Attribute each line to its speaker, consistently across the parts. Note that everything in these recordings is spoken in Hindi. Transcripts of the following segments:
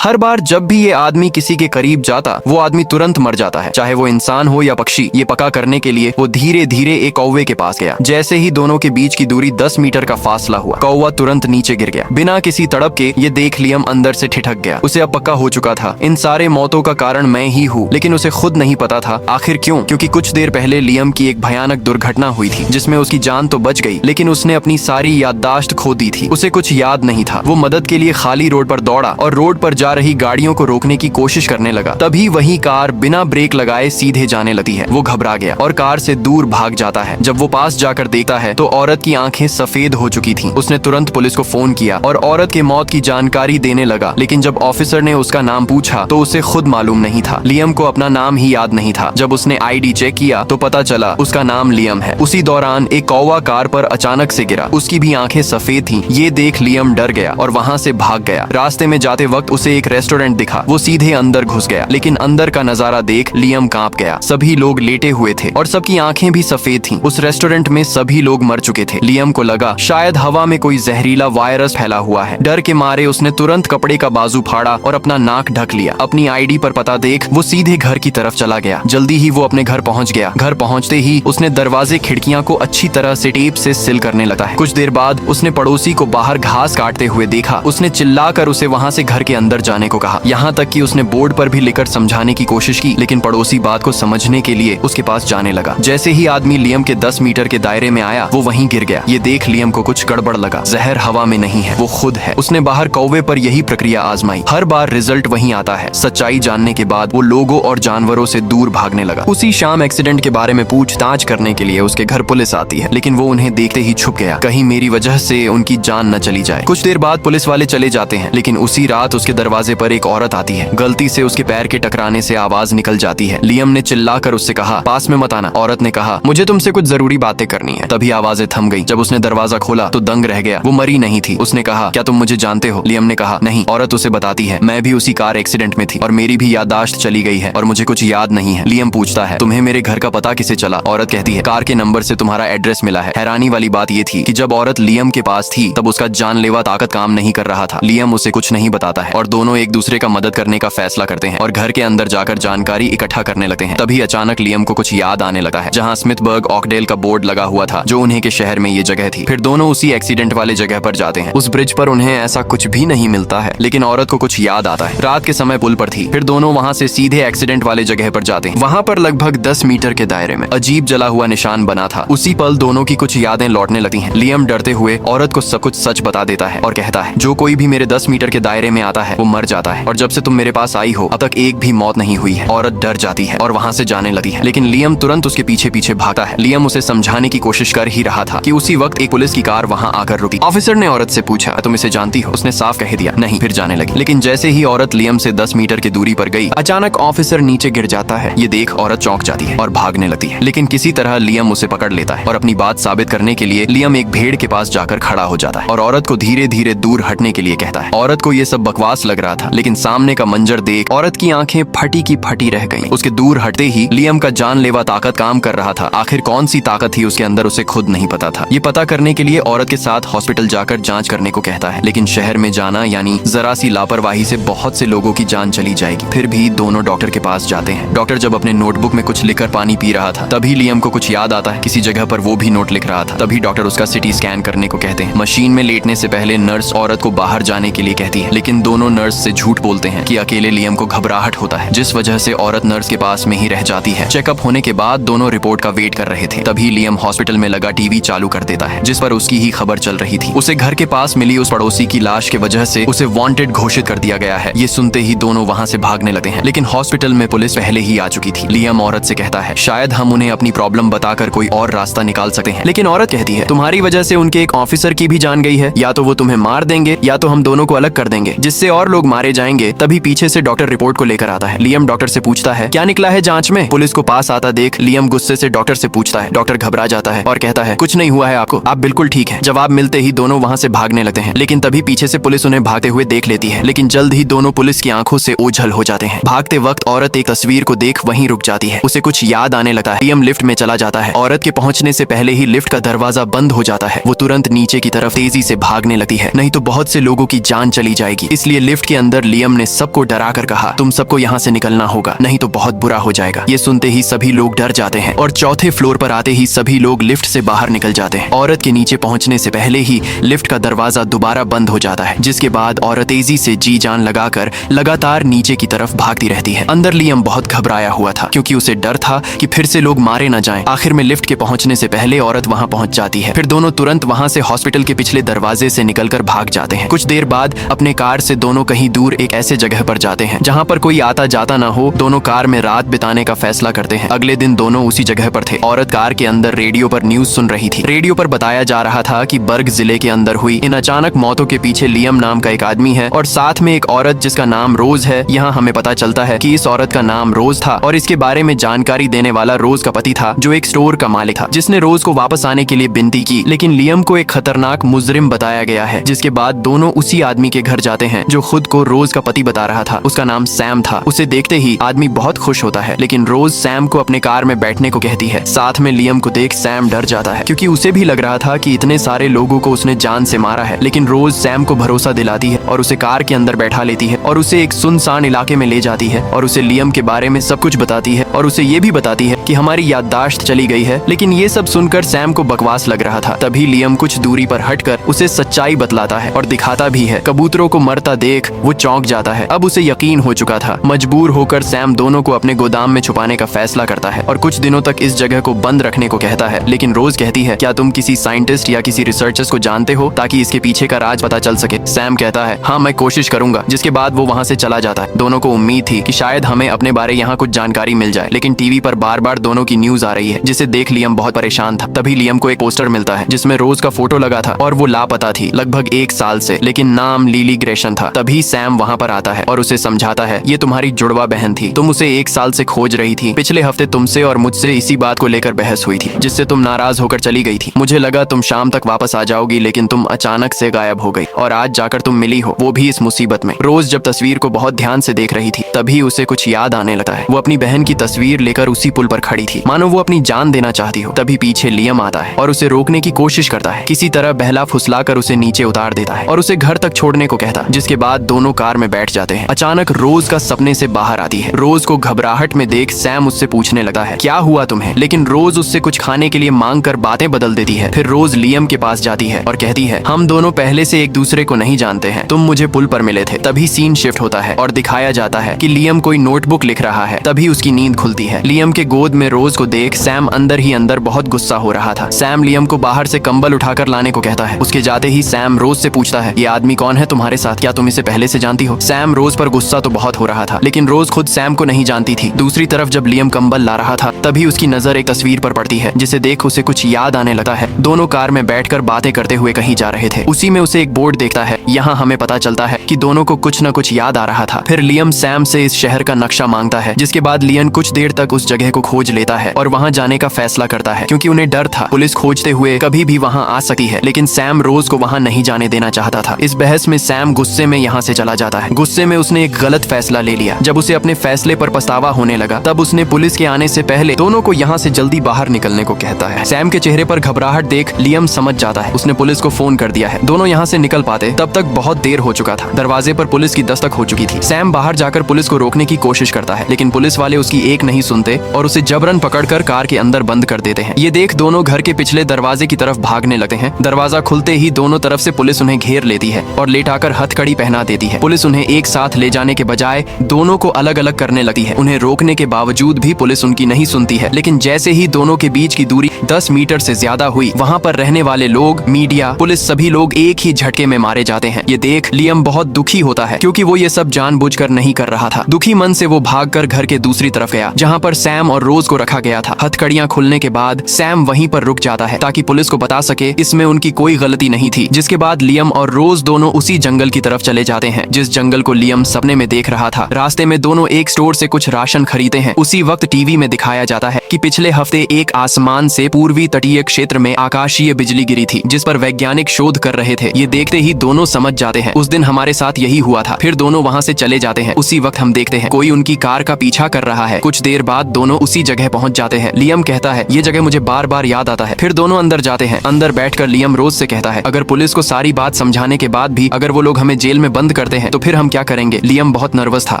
Speaker 1: हर बार जब भी ये आदमी किसी के करीब जाता वो आदमी तुरंत मर जाता है, चाहे वो इंसान हो या पक्षी। ये पका करने के लिए वो धीरे धीरे एक कौवे के पास गया। जैसे ही दोनों के बीच की दूरी 10 मीटर का फासला हुआ, कौवा तुरंत नीचे गिर गया। बिना किसी तड़प के ये देख लियम अंदर से ठिठक गया। उसे अब पक्का हो चुका था, इन सारे मौतों का कारण मैं ही हूँ। लेकिन उसे खुद नहीं पता था आखिर क्यों, क्योंकि कुछ देर पहले लियम की एक भयानक दुर्घटना हुई थी जिसमें उसकी जान तो बच गई, लेकिन उसने अपनी सारी याददाश्त खो दी थी। उसे कुछ याद नहीं था। वो मदद के लिए खाली रोड पर दौड़ा और रोड पर जा रही गाड़ियों को रोकने की कोशिश करने लगा। तभी वही कार बिना ब्रेक लगाए सीधे जाने लगती है। वो घबरा गया और कार से दूर भाग जाता है। जब वो पास जाकर देखता है तो औरत की आंखें सफेद हो चुकी थीं। उसने तुरंत पुलिस को फोन किया और औरत के मौत की जानकारी देने लगा। लेकिन जब ऑफिसर ने उसका नाम पूछा तो उसे खुद मालूम नहीं था। लियम को अपना नाम ही याद नहीं था। जब उसने आईडी चेक किया तो पता चला उसका नाम लियम है। उसी दौरान एक कौवा कार पर अचानक से गिरा। उसकी भी आंखें सफेद थीं। ये देख लियम डर गया और वहाँ से भाग गया। रास्ते में जाते वक्त उसे एक रेस्टोरेंट दिखा। वो सीधे अंदर घुस गया, लेकिन अंदर का नजारा देख लियम कांप गया। सभी लोग लेटे हुए थे और सबकी आंखें भी सफेद थीं। उस रेस्टोरेंट में सभी लोग मर चुके थे। लियम को लगा शायद हवा में कोई जहरीला वायरस फैला हुआ है। डर के मारे उसने तुरंत कपड़े का बाजू फाड़ा और अपना नाक ढक लिया। अपनी आईडी पर पता देख वो सीधे घर की तरफ चला गया। जल्दी ही वो अपने घर पहुंच गया। घर पहुंचते ही उसने दरवाजे खिड़कियां को अच्छी तरह से टेप से सील करने लगा है। कुछ देर बाद उसने पड़ोसी को बाहर घास काटते हुए देखा। उसने चिल्लाकर उसे वहां से घर के अंदर जाने को कहा। यहाँ तक कि उसने बोर्ड पर भी लिखकर समझाने की कोशिश की, लेकिन पड़ोसी बात को समझने के लिए उसके पास जाने लगा। जैसे ही आदमी लियम के 10 मीटर के दायरे में आया वो वहीं गिर गया। ये देख लियम को कुछ गड़बड़ लगा। जहर हवा में नहीं है, वो खुद है। उसने बाहर कौवे पर यही प्रक्रिया आजमाई। हर बार रिजल्ट वहीं आता है। सच्चाई जानने के बाद वो लोगों और जानवरों से दूर भागने लगा। उसी शाम एक्सीडेंट के बारे में पूछताछ करने के लिए उसके घर पुलिस आती है, लेकिन वो उन्हें देखते ही छुप गया। कहीं मेरी वजह से उनकी जान न चली जाए। कुछ देर बाद पुलिस वाले चले जाते हैं, लेकिन उसी रात उसके दरवाजे पर एक औरत आती है। गलती से उसके पैर के टकराने से आवाज निकल जाती है। लियम ने चिल्लाकर उससे कहा पास में मत आना। औरत ने कहा मुझे तुमसे कुछ जरूरी बातें करनी है। तभी आवाजें थम गई। जब उसने दरवाजा खोला तो दंग रह गया। वो मरी नहीं थी। उसने कहा क्या तुम मुझे जानते हो? लियम ने कहा नहीं। औरत उसे बताती है मैं भी उसी कार एक्सीडेंट में थी और मेरी भी याददाश्त चली गई है और मुझे कुछ याद नहीं है। लियम पूछता है तुम्हें मेरे घर का पता किसे चला? औरत कहती है कार के नंबर से तुम्हारा एड्रेस मिला है। हैरानी वाली बात ये थी कि जब औरत लियम के पास थी तब उसका जानलेवा ताकत काम नहीं कर रहा था। लियम उसे कुछ नहीं बताता है और दोनों एक दूसरे का मदद करने का फैसला करते हैं और घर के अंदर जाकर जानकारी इकट्ठा करने लगते हैं। तभी अचानक लियम को कुछ याद आने लगा है, जहां स्मिथबर्ग ऑकडेल का बोर्ड लगा हुआ था जो उन्हीं के शहर में ये जगह थी। फिर दोनों उसी एक्सीडेंट वाले जगह पर जाते हैं। उस ब्रिज पर उन्हें ऐसा कुछ भी नहीं मिलता है, लेकिन औरत को कुछ याद आता है। रात के समय पुल पर थी। फिर दोनों वहां से सीधे एक्सीडेंट वाले जगह पर जाते हैं। वहां पर लगभग 10 मीटर के दायरे में अजीब जला हुआ निशान बना था। उसी पल दोनों की कुछ यादें लौटने लगती हैं। लियम डरते हुए औरत को सब कुछ सच बता देता है और कहता है जो कोई भी मेरे 10 मीटर के दायरे में आता है वो मर जाता है और जब से तुम मेरे पास आई हो अब तक एक भी मौत नहीं हुई है। औरत डर जाती है और वहां से जाने लगती है, लेकिन लियम तुरंत उसके पीछे पीछे भागता है। लियम उसे समझाने की कोशिश कर ही रहा था कि उसी वक्त एक पुलिस की कार वहां आकर रुकी। ऑफिसर ने औरत से पूछा तुम इसे जानती हो? उसने साफ कह दिया नहीं। फिर जाने लगी, लेकिन जैसे ही औरत लियम से 10 मीटर की दूरी पर गई अचानक ऑफिसर नीचे गिर जाता है। ये देख औरत चौंक जाती है और भागने लगती है, लेकिन किसी तरह लियम उसे पकड़ लेता है और अपनी बात साबित करने के लिए लियम एक भेड़ के पास जाकर खड़ा हो जाता है और औरत को धीरे धीरे दूर हटने के लिए कहता है। औरत को ये सब बकवास लग रहा था, लेकिन सामने का मंजर देख औरत की आंखें फटी की फटी रह गईं। उसके दूर हटते ही लियम का जानलेवा ताकत काम कर रहा था। आखिर कौन सी ताकत थी उसके अंदर उसे खुद नहीं पता था। ये पता करने के लिए औरत के साथ हॉस्पिटल जाकर जांच करने को कहता है, लेकिन शहर में जाना यानी जरा सी लापरवाही से बहुत से लोगों की जान चली जाएगी। फिर भी दोनों डॉक्टर के पास जाते हैं। डॉक्टर जब अपने नोटबुक में कुछ लिखकर पानी पी रहा था तभी लियम को कुछ याद आता है। किसी जगह पर वो भी नोट लिख रहा था। तभी डॉक्टर उसका सिटी स्कैन करने को कहते हैं। मशीन में लेटने से पहले नर्स औरत को बाहर जाने के लिए कहती है, लेकिन दोनों नर्स से झूठ बोलते हैं कि अकेले लियम को घबराहट होता है, जिस वजह से औरत नर्स के पास में ही रह जाती है। चेकअप होने के बाद दोनों रिपोर्ट का वेट कर रहे थे। तभी लियम हॉस्पिटल में लगा टीवी चालू कर देता है जिस पर उसकी ही खबर चल रही थी। उसे घर के पास मिली उस पड़ोसी की लाश की वजह से उसे वांटेड घोषित कर दिया गया है। ये सुनते ही दोनों वहां से भागने लगते हैं, लेकिन हॉस्पिटल में पुलिस पहले ही आ चुकी थी। लियम औरत से कहता है शायद हम उन्हें अपनी प्रॉब्लम बताकर कोई और रास्ता निकाल सकते हैं, लेकिन औरत कहती है तुम्हारी वजह से उनके एक ऑफिसर की भी जान गई है। या तो वो तुम्हें मार देंगे या तो हम दोनों को अलग कर देंगे, जिससे और लोग मारे जाएंगे। तभी पीछे से डॉक्टर रिपोर्ट को लेकर आता है। लियम डॉक्टर से पूछता है क्या निकला है जांच में? पुलिस को पास आता देख लियम गुस्से से डॉक्टर से पूछता है। डॉक्टर घबरा जाता है और कहता है कुछ नहीं हुआ है आपको, आप बिल्कुल ठीक है। जवाब मिलते ही दोनों वहां से भागने लगते हैं, लेकिन तभी पीछे से पुलिस उन्हें भागते हुए देख लेती है। लेकिन जल्द ही दोनों पुलिस की आंखों से ओझल हो जाते हैं। भागते वक्त औरत एक तस्वीर को देख वहीं रुक जाती है। उसे कुछ याद आने लगता है। लियम लिफ्ट में चला जाता है। औरत के पहुंचने से पहले ही लिफ्ट का दरवाजा बंद हो जाता है। वो तुरंत नीचे की तरफ तेजी से भागने लगती है, नहीं तो बहुत से लोगों की जान चली जाएगी। इसलिए लिफ्ट के अंदर लियम ने सबको डरा कर कहा, तुम सबको यहाँ से निकलना होगा, नहीं तो बहुत बुरा हो जाएगा। ये सुनते ही सभी लोग डर जाते हैं और चौथे फ्लोर पर आते ही सभी लोग लिफ्ट से बाहर निकल जाते हैं। औरत के नीचे पहुंचने से पहले ही लिफ्ट का दरवाजा दोबारा बंद हो जाता है, जिसके बाद औरत तेजी से जी जान लगाकर लगातार नीचे की तरफ भागती रहती है। अंदर लियम बहुत घबराया हुआ था, क्योंकि उसे डर था कि फिर से लोग मारे न जाएं। आखिर में लिफ्ट के पहुंचने से पहले औरत वहां पहुंच जाती है। फिर दोनों तुरंत वहां से हॉस्पिटल के पिछले दरवाजे से निकलकर भाग जाते हैं। कुछ देर बाद अपने कार से दोनों कहीं दूर एक ऐसे जगह पर जाते हैं जहां पर कोई आता जाता ना हो। दोनों कार में रात बिताने का फैसला करते हैं। अगले दिन दोनों उसी जगह पर थे। औरत कार के अंदर रेडियो पर न्यूज सुन रही थी। रेडियो पर बताया जा रहा था कि बर्ग जिले के अंदर हुई इन अचानक मौतों के पीछे लियम नाम का एक आदमी है और साथ में एक औरत जिसका नाम रोज है। यहाँ हमें पता चलता है कि इस औरत का नाम रोज था और इसके बारे में जानकारी देने वाला रोज का पति था, जो एक स्टोर का मालिक था, जिसने रोज को वापस आने के लिए विनती की। लेकिन लियम को एक खतरनाक मुजरिम बताया गया है। जिसके बाद दोनों उसी आदमी के घर जाते हैं जो खुद को रोज का पति बता रहा था। उसका नाम सैम था। उसे देखते ही आदमी बहुत खुश होता है, लेकिन रोज सैम को अपने कार में बैठने को कहती है। साथ में लियम को देख सैम डर जाता है, क्योंकि उसे भी लग रहा था कि इतने सारे लोगों को उसने जान से मारा है। लेकिन रोज सैम को भरोसा दिलाती है और उसे कार के अंदर बैठा लेती है और उसे एक सुनसान इलाके में ले जाती है और उसे लियम के बारे में सब कुछ बताती है और उसे ये भी बताती है कि हमारी याददाश्त चली गई है। लेकिन ये सब सुनकर सैम को बकवास लग रहा था। तभी लियम कुछ दूरी पर हटकर उसे सच्चाई बतलाता है और दिखाता भी है। कबूतरों को मरता देख वो चौंक जाता है। अब उसे यकीन हो चुका था। मजबूर होकर सैम दोनों को अपने गोदाम में छुपाने का फैसला करता है और कुछ दिनों तक इस जगह को बंद रखने को कहता है। लेकिन रोज कहती है, क्या तुम किसी साइंटिस्ट या किसी रिसर्चर्स को जानते हो ताकि इसके पीछे का राज पता चल सके? सैम कहता है, हाँ मैं कोशिश करूंगा। जिसके बाद वो वहाँ से चला जाता है। दोनों को उम्मीद थी कि शायद हमें अपने बारे यहाँ कुछ जानकारी मिल जाए, लेकिन टीवी पर बार बार दोनों की न्यूज आ रही है, जिसे देख लियम बहुत परेशान था। तभी लियम को एक पोस्टर मिलता है जिसमें रोज का फोटो लगा था और वो लापता थी लगभग 1 साल से, लेकिन नाम लिली ग्रेशन था। तभी सैम वहाँ पर आता है और उसे समझाता है, ये तुम्हारी जुड़वा बहन थी, तुम उसे 1 साल से खोज रही थी। पिछले हफ्ते तुमसे और मुझसे इसी बात को लेकर बहस हुई थी, जिससे तुम नाराज होकर चली गई थी। मुझे लगा तुम शाम तक वापस आ जाओगी, लेकिन तुम अचानक से गायब हो गई और आज जाकर तुम मिली हो, वो भी इस मुसीबत में। रोज जब तस्वीर को बहुत ध्यान से देख रही थी तभी उसे कुछ याद आने लगता है। वो अपनी बहन की तस्वीर लेकर उसी पुल पर खड़ी थी, मानो वो अपनी जान देना चाहती हो। तभी पीछे लियम आता है और उसे रोकने की कोशिश करता है। किसी तरह बहला फुसला कर उसे नीचे उतार देता है और उसे घर तक छोड़ने को कहता। जिसके बाद दोनों कार में बैठ जाते हैं। अचानक रोज का सपने से बाहर आती है। रोज को घबराहट में देख सैम उससे पूछने लगता है, क्या हुआ तुम्हें? लेकिन रोज उससे कुछ खाने के लिए मांग कर बातें बदल देती है। फिर रोज लियम के पास जाती है और कहती है, हम दोनों पहले से एक दूसरे को नहीं जानते हैं, तुम मुझे पुल पर मिले थे। तभी सीन शिफ्ट होता है और दिखाया जाता है कि लियम कोई नोटबुक लिख रहा है। तभी उसकी नींद खुलती है। लियम के गोद में रोज को देख सैम अंदर ही अंदर बहुत गुस्सा हो रहा था। सैम लियम को बाहर से कंबल उठाकर लाने को कहता है। उसके जाते ही सैम रोज से पूछता है, ये आदमी कौन है तुम्हारे साथ? क्या तुम इसे पहले से जानती हो? सैम रोज पर गुस्सा तो बहुत हो रहा था, लेकिन रोज खुद सैम को नहीं जानती थी। दूसरी तरफ जब लियम कंबल ला रहा था तभी उसकी नजर एक तस्वीर पर पड़ती है, जिसे देख उसे कुछ याद आने लगता है। दोनों कार में बैठकर बातें करते हुए कहीं जा रहे थे। उसी में उसे एक बोर्ड देखता है। यहाँ हमें पता चलता है कि दोनों को कुछ न कुछ याद आ रहा था। फिर लियम सैम से इस शहर का नक्शा मांगता है, जिसके बाद लियन कुछ देर तक उस जगह को खोज लेता है और वहाँ जाने का फैसला करता है, क्योंकि उन्हें डर था पुलिस खोजते हुए कभी भी वहाँ आ सकती है। लेकिन सैम रोज को वहाँ नहीं जाने देना चाहता था। इस बहस में सैम गुस्से में यहाँ से चला जाता है। गुस्से में उसने एक गलत फैसला ले लिया। जब उसे अपने फैसले पर पछतावा होने लगा तब उसने पुलिस के आने से पहले दोनों को यहाँ से जल्दी बाहर निकलने को कहता है। सैम के चेहरे पर घबराहट देख लियम समझ जाता है उसने पुलिस को फोन कर दिया है। दोनों यहाँ से निकल पाते तब तक बहुत देर हो चुका था। दरवाजे पर पुलिस की दस्तक हो चुकी थी। सैम बाहर जाकर पुलिस को रोकने की कोशिश करता है, लेकिन पुलिस वाले उसकी एक नहीं सुनते और उसे जबरन पकड़कर कार के अंदर बंद कर देते हैं। ये देख दोनों घर के पिछले दरवाजे की तरफ भागने लगते हैं। दरवाजा खुलते ही दोनों तरफ से पुलिस उन्हें घेर लेती है और लेटाकर हथकड़ी पहना देती है। पुलिस उन्हें एक साथ ले जाने के बजाय दोनों को अलग अलग करने लगती है। उन्हें रोकने के बावजूद भी पुलिस उनकी नहीं सुनती है। लेकिन जैसे ही दोनों के बीच की दूरी 10 मीटर से ज्यादा हुई, वहाँ पर रहने वाले लोग, मीडिया, पुलिस सभी लोग एक ही झटके में मारे जाते हैं। ये देख लियम बहुत दुखी होता है, क्योंकि वो ये सब जानबूझकर नहीं कर रहा था। दुखी मन से वो भागकर घर के दूसरी तरफ गया, जहाँ पर सैम और रोज को रखा गया था। हथकड़ियां खुलने के बाद सैम वहीं पर रुक जाता है ताकि पुलिस को बता सके इसमें उनकी कोई गलती नहीं थी। जिसके बाद लियम और रोज दोनों उसी जंगल की तरफ चले जाते हैं, जिस जंगल को लियम सपने में देख रहा था। रास्ते में दोनों एक स्टोर से कुछ राशन खरीदते हैं। उसी वक्त टीवी में दिखाया जाता है कि पिछले हफ्ते एक आसमान से पूर्वी तटीय क्षेत्र में आकाशीय बिजली गिरी थी, जिस पर वैज्ञानिक शोध कर रहे थे। ये देखते ही दोनों समझ जाते हैं उस दिन हमारे साथ यही हुआ था। फिर दोनों वहाँ से चले जाते हैं। उसी वक्त हम देखते हैं कोई उनकी कार का पीछा कर रहा है। कुछ देर बाद दोनों उसी जगह पहुँच जाते हैं। लियम कहता है ये जगह मुझे बार बार याद आता है। फिर दोनों अंदर जाते हैं। अंदर बैठकर लियम रोज से कहता है अगर पुलिस को सारी बात समझाने के बाद भी अगर वो लोग हमें जेल में बंद करते हैं तो फिर हम क्या करेंगे। लियम बहुत नर्वस था।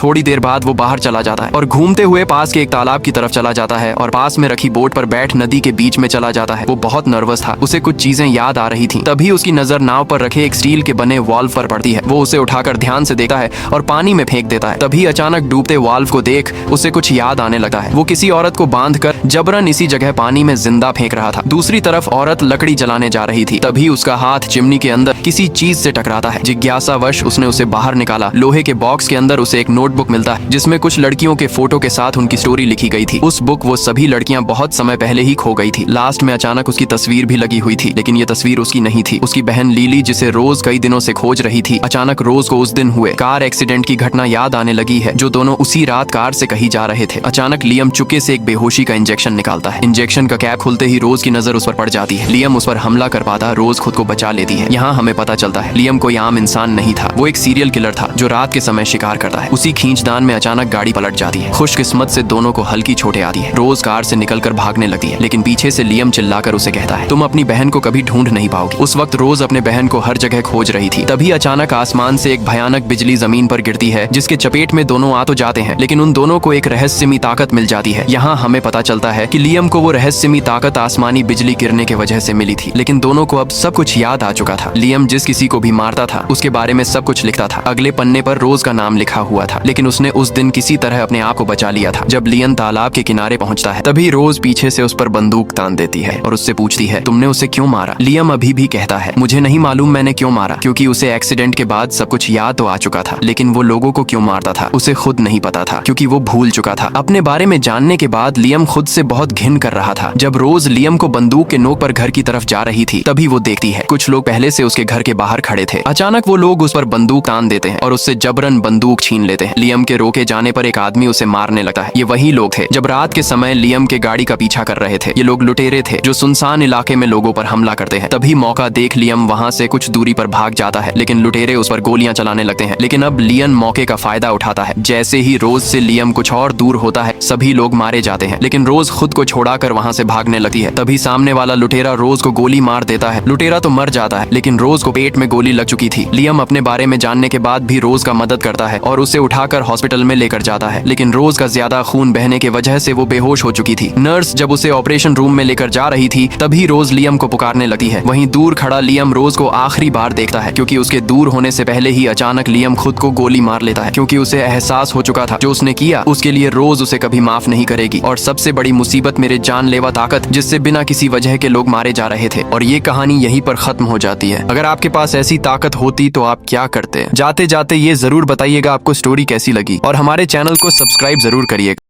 Speaker 1: थोड़ी देर बाद वो बाहर चला जाता है और घूमते हुए पास के एक तालाब की तरफ चला जाता है और पास में रखी बोट पर बैठ नदी के बीच में चला जाता है। वो बहुत नर्वस था, उसे कुछ चीजें याद आ रही थी। तभी उसकी नजर नाव पर रखे एक स्टील के बने वाल्व पर पड़ती है। वो उसे उठाकर ध्यान से देखता है और पानी में फेंक देता है। तभी अचानक डूबते वाल्व को देख उसे कुछ याद आने लगता है। वो किसी औरत को बांधकर जबरन इसी जगह पानी में जिंदा फेंक रहा था। दूसरी तरफ औरत लकड़ी जलाने जा रही थी। तभी उसका हाथ चिमनी के अंदर किसी चीज से टकराता है। जिज्ञासावश उसने उसे बाहर निकाला। लोहे के बॉक्स के अंदर उसे एक नोटबुक मिलता है जिसमें कुछ लड़कियों के फोटो के साथ उनकी स्टोरी लिखी गई थी। उस बुक वो सभी लड़कियां बहुत समय पहले ही खो गई थी। लास्ट में अचानक उसकी तस्वीर भी लगी हुई थी, लेकिन ये तस्वीर उसकी नहीं थी। उसकी बहन लीली, जिसे रोज कई दिनों से खोज रही थी। अचानक रोज को उस दिन हुए कार एक्सीडेंट की घटना याद आने लगी है, जो दोनों उसी रात कार से कहीं जा रहे थे। अचानक लियम चुपके से एक बेहोशी का इंजेक्शन निकालता है। इंजेक्शन का कैप खुलते ही रोज की नजर उस पर पड़ जाती है। लियम उस पर हमला कर पाता, रोज खुद को बचा लेती है। यहाँ हमें पता चलता है लियम कोई आम इंसान नहीं था, वो एक सीरियल किलर था जो रात के समय शिकार करता है। उसी खींचतान में अचानक गाड़ी पलट जाती है। खुशकिस्मत से दोनों को हल्की चोटें आती है। रोज कार से निकलकर भागने लगती है, लेकिन पीछे से लियम चिल्लाकर उसे कहता है, तुम अपनी बहन को कभी ढूंढ नहीं पाओगी। उस वक्त रोज अपने बहन को हर जगह खोज रही थी। तभी अचानक आसमान से एक भयानक बिजली जमीन पर गिरती है, जिसके चपेट में दोनों आ तो जाते हैं, लेकिन उन दोनों को एक रहस्यमयी ताकत मिल जाती है। यहाँ हमें पता चलता है कि लियम को वो रहस्यमयी ताकत आसमानी बिजली गिरने की वजह से मिली थी, लेकिन दोनों को अब सब कुछ याद आ चुका था। लियम जिस किसी को भी मारता था उसके बारे में सब कुछ लिखता था। अगले पन्ने पर रोज का नाम लिखा हुआ था, लेकिन उसने उस दिन किसी तरह अपने आप को बचा लिया था। जब लियम तालाब के किनारे पहुंचता है तभी रोज पीछे से उस पर बंदूक तान देती है और उससे पूछती है, तुमने उसे क्यों मारा। लियम अभी भी कहता है, मुझे नहीं मालूम मैंने क्यों मारा, क्योंकि उसे एक्सीडेंट के बाद सब कुछ याद तो आ चुका था, लेकिन वो लोगों को क्यों मारता था उसे खुद नहीं पता था, क्योंकि वो भूल चुका था। अपने बारे में जानने के बाद लियम खुद से बहुत घिन कर रहा था। जब रोज लियम को बंदूक के नोक पर घर की तरफ जा रही थी तभी वो देखती है कुछ लोग पहले से उसके घर के बाहर खड़े थे। अचानक वो लोग उस पर बंदूक तान देते हैं और उससे जबरन बंदूक छीन लेते हैं। लियम के रोके जाने पर एक आदमी उसे मारने लगता है। ये वही लोग थे जब रात के समय लियम के गाड़ी का पीछा कर रहे थे। ये लोग लुटेरे थे जो सुनसान इलाके में लोगों पर हमला करते हैं। तभी मौका देख लियम वहां से कुछ दूरी पर भाग जाता है, लेकिन लुटेरे उस पर गोलियां चलाने लगते हैं। लेकिन अब लियम मौके का फायदा उठाता है। जैसे ही रोज से लियम कुछ और दूर होता है सभी लोग मारे जाते हैं, लेकिन रोज खुद को छोड़ाकर वहां से भागने लगती है। तभी सामने वाला लुटेरा रोज को गोली मार देता है। लुटेरा तो मर जाता है, लेकिन रोज को पेट में गोली लग चुकी थी। लियम अपने बारे में जानने के बाद भी रोज का मदद करता है और उसे उठाकर हॉस्पिटल में लेकर जाता है, लेकिन रोज का ज्यादा खून बहने की वजह से वो बेहोश हो चुकी थी। नर्स जब उसे ऑपरेशन रूम में लेकर जा रही थी तभी रोज लियम को पुकारने लगती है। वहीं दूर खड़ा लियम रोज को आखिरी बार देखता है, क्योंकि उसके दूर होने से पहले ही अचानक लियम खुद को गोली मार लेता है, क्योंकि उसे एहसास हो चुका था जो उसने किया उसके लिए रोज उसे कभी माफ नहीं करेगी। और सबसे बड़ी मुसीबत मेरे जानलेवा ताकत, जिससे बिना किसी वजह के लोग मारे जा रहे थे। और ये कहानी यहीं पर खत्म हो जाती है। अगर आपके पास ऐसी ताकत होती तो आप क्या करते? जाते जाते ये जरूर बताइएगा आपको स्टोरी कैसी लगी और हमारे चैनल को सब्सक्राइब जरूर करिएगा।